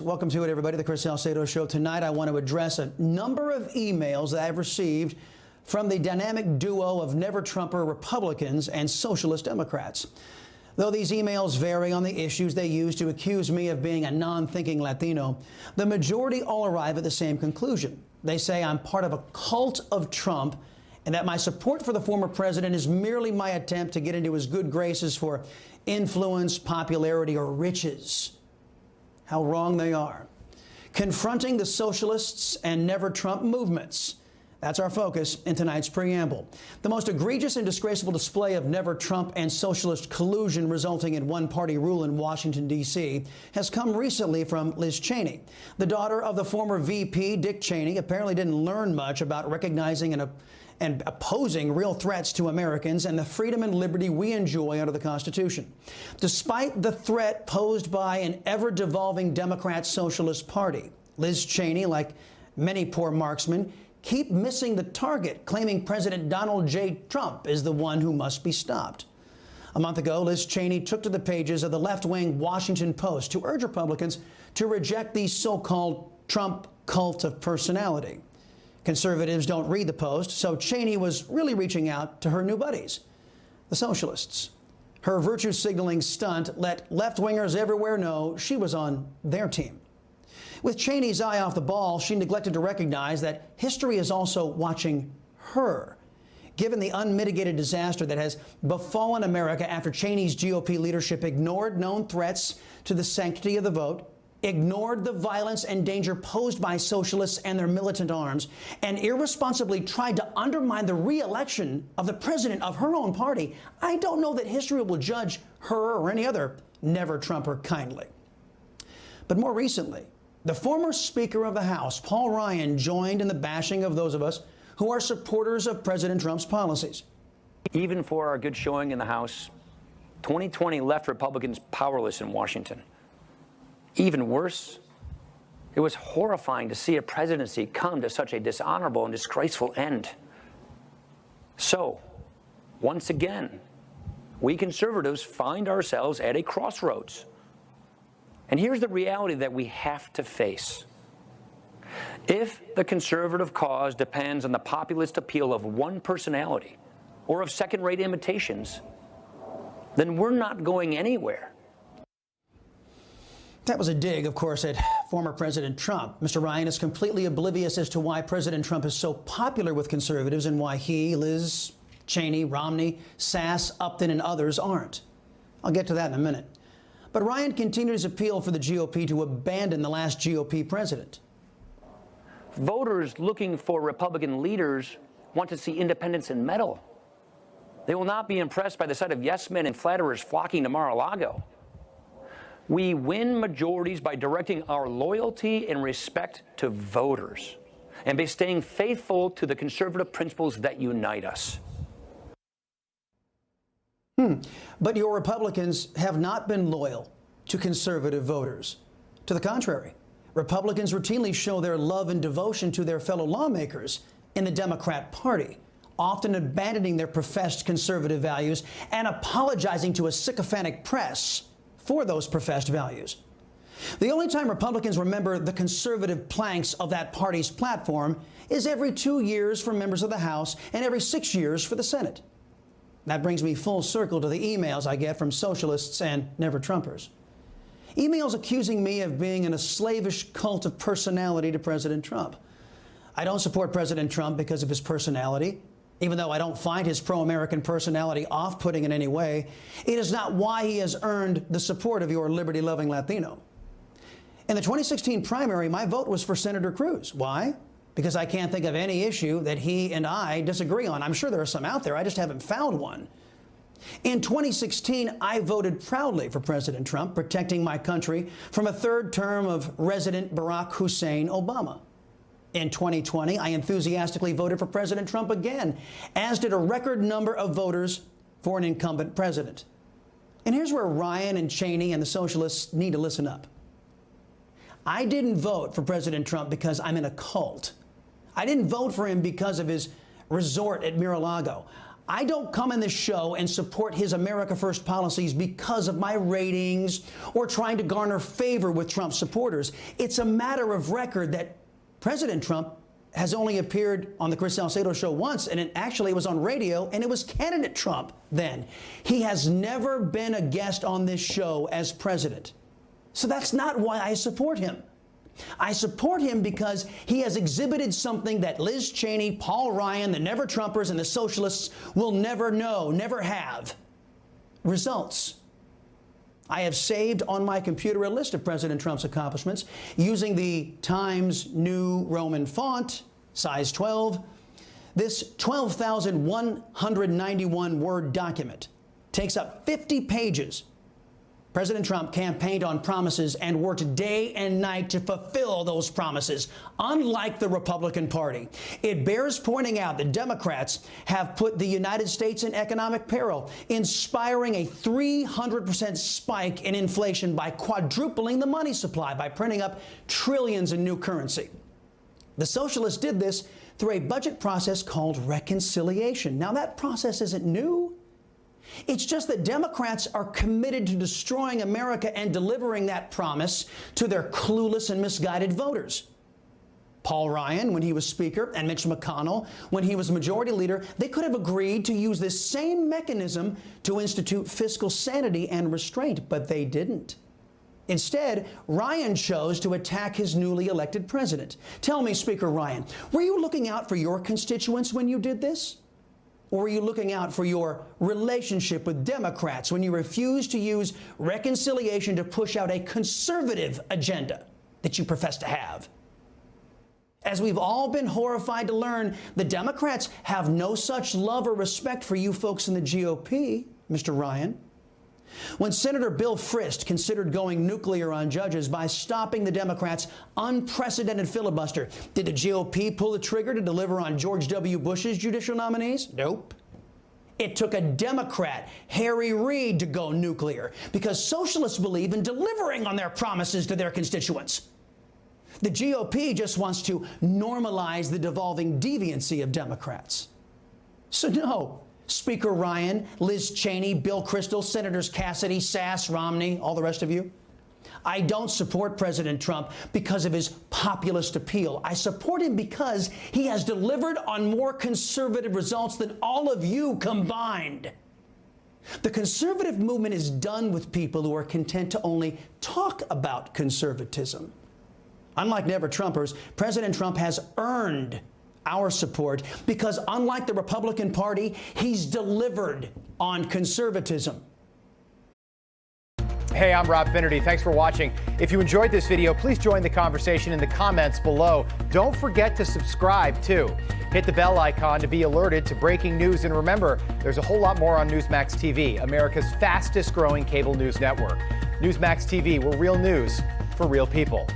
Welcome to it, everybody, the Chris Salcedo Show. Tonight, I want to address a number of emails that I've received from the dynamic duo of never-Trumper Republicans and Socialist Democrats. Though these emails vary on the issues they use to accuse me of being a non-thinking Latino, the majority all arrive at the same conclusion. They say I'm part of a cult of Trump and that my support for the former president is merely my attempt to get into his good graces for influence, popularity, or riches. How wrong they are. Confronting the socialists and never-Trump movements. That's our focus in tonight's preamble. The most egregious and disgraceful display of never-Trump and socialist collusion resulting in one-party rule in Washington, D.C. has come recently from Liz Cheney. The daughter of the former VP, Dick Cheney, apparently didn't learn much about recognizing and opposing real threats to Americans and the freedom and liberty we enjoy under the Constitution. Despite the threat posed by an ever-devolving Democrat Socialist Party, Liz Cheney, like many poor marksmen, keep missing the target, claiming President Donald J. Trump is the one who must be stopped. A month ago, Liz Cheney took to the pages of the left-wing Washington Post to urge Republicans to reject the so-called Trump cult of personality. Conservatives don't read the Post, so Cheney was really reaching out to her new buddies, the Socialists. Her virtue-signaling stunt let left-wingers everywhere know she was on their team. With Cheney's eye off the ball, she neglected to recognize that history is also watching her. Given the unmitigated disaster that has befallen America after Cheney's GOP leadership ignored known threats to the sanctity of the vote, ignored the violence and danger posed by socialists and their militant arms, and irresponsibly tried to undermine the re-election of the president of her own party, I don't know that history will judge her or any other never-Trumper kindly. But more recently, the former Speaker of the House, Paul Ryan, joined in the bashing of those of us who are supporters of President Trump's policies. Even for our good showing in the House, 2020 left Republicans powerless in Washington. Even worse, it was horrifying to see a presidency come to such a dishonorable and disgraceful end. So, once again, we conservatives find ourselves at a crossroads. And here's the reality that we have to face. If the conservative cause depends on the populist appeal of one personality or of second-rate imitations, then we're not going anywhere. That was a dig, of course, at former President Trump. Mr. Ryan is completely oblivious as to why President Trump is so popular with conservatives and why he, Liz Cheney, Romney, Sass, Upton, and others aren't. I'll get to that in a minute. But Ryan continued his appeal for the GOP to abandon the last GOP president. Voters looking for Republican leaders want to see independence and mettle. They will not be impressed by the sight of yes-men and flatterers flocking to Mar-a-Lago. We win majorities by directing our loyalty and respect to voters and by staying faithful to the conservative principles that unite us. But your Republicans have not been loyal to conservative voters. To the contrary, Republicans routinely show their love and devotion to their fellow lawmakers in the Democrat Party, often abandoning their professed conservative values and apologizing to a sycophantic press for those professed values. The only time Republicans remember the conservative planks of that party's platform is every 2 years for members of the House and every 6 years for the Senate. That brings me full circle to the emails I get from socialists and never-Trumpers. Emails accusing me of being in a slavish cult of personality to President Trump. I don't support President Trump because of his personality. Even though I don't find his pro-American personality off-putting in any way, it is not why he has earned the support of your liberty-loving Latino. In the 2016 primary, my vote was for Senator Cruz. Why? Because I can't think of any issue that he and I disagree on. I'm sure there are some out there, I just haven't found one. In 2016, I voted proudly for President Trump, protecting my country from a third term of resident Barack Hussein Obama. In 2020, I enthusiastically voted for President Trump again, as did a record number of voters for an incumbent president. And here's where Ryan and Cheney and the socialists need to listen up. I didn't vote for President Trump because I'm in a cult. I didn't vote for him because of his resort at Mar-a-Lago. I don't come in this show and support his America First policies because of my ratings or trying to garner favor with Trump supporters. It's a matter of record that President Trump has only appeared on the Chris Salcedo Show once, and it actually was on radio, and it was candidate Trump then. He has never been a guest on this show as president. So that's not why I support him. I support him because he has exhibited something that Liz Cheney, Paul Ryan, the Never Trumpers, and the Socialists will never know, never have. Results. I have saved on my computer a list of President Trump's accomplishments using the Times New Roman font, size 12. This 12,191 word document takes up 50 pages. President Trump campaigned on promises and worked day and night to fulfill those promises, unlike the Republican Party. It bears pointing out that Democrats have put the United States in economic peril, inspiring a 300% spike in inflation by quadrupling the money supply by printing up trillions in new currency. The Socialists did this through a budget process called reconciliation. Now, that process isn't new. It's just that Democrats are committed to destroying America and delivering that promise to their clueless and misguided voters. Paul Ryan, when he was Speaker, and Mitch McConnell, when he was Majority Leader, they could have agreed to use this same mechanism to institute fiscal sanity and restraint, but they didn't. Instead, Ryan chose to attack his newly elected president. Tell me, Speaker Ryan, were you looking out for your constituents when you did this? Or were you looking out for your relationship with Democrats when you refused to use reconciliation to push out a conservative agenda that you profess to have? As we've all been horrified to learn, the Democrats have no such love or respect for you folks in the GOP, Mr. Ryan. When Senator Bill Frist considered going nuclear on judges by stopping the Democrats' unprecedented filibuster, did the GOP pull the trigger to deliver on George W. Bush's judicial nominees? Nope. It took a Democrat, Harry Reid, to go nuclear because socialists believe in delivering on their promises to their constituents. The GOP just wants to normalize the devolving deviancy of Democrats. So no. Speaker Ryan, Liz Cheney, Bill Kristol, Senators Cassidy, Sass, Romney, all the rest of you. I don't support President Trump because of his populist appeal. I support him because he has delivered on more conservative results than all of you combined. The conservative movement is done with people who are content to only talk about conservatism. Unlike Never Trumpers, President Trump has earned our support because, unlike the Republican Party, he's delivered on conservatism. Hey, I'm Rob Finnerty. Thanks for watching. If you enjoyed this video, please join the conversation in the comments below. Don't forget to subscribe, too. Hit the bell icon to be alerted to breaking news. And remember, there's a whole lot more on Newsmax TV, America's fastest growing cable news network. Newsmax TV, where real news for real people.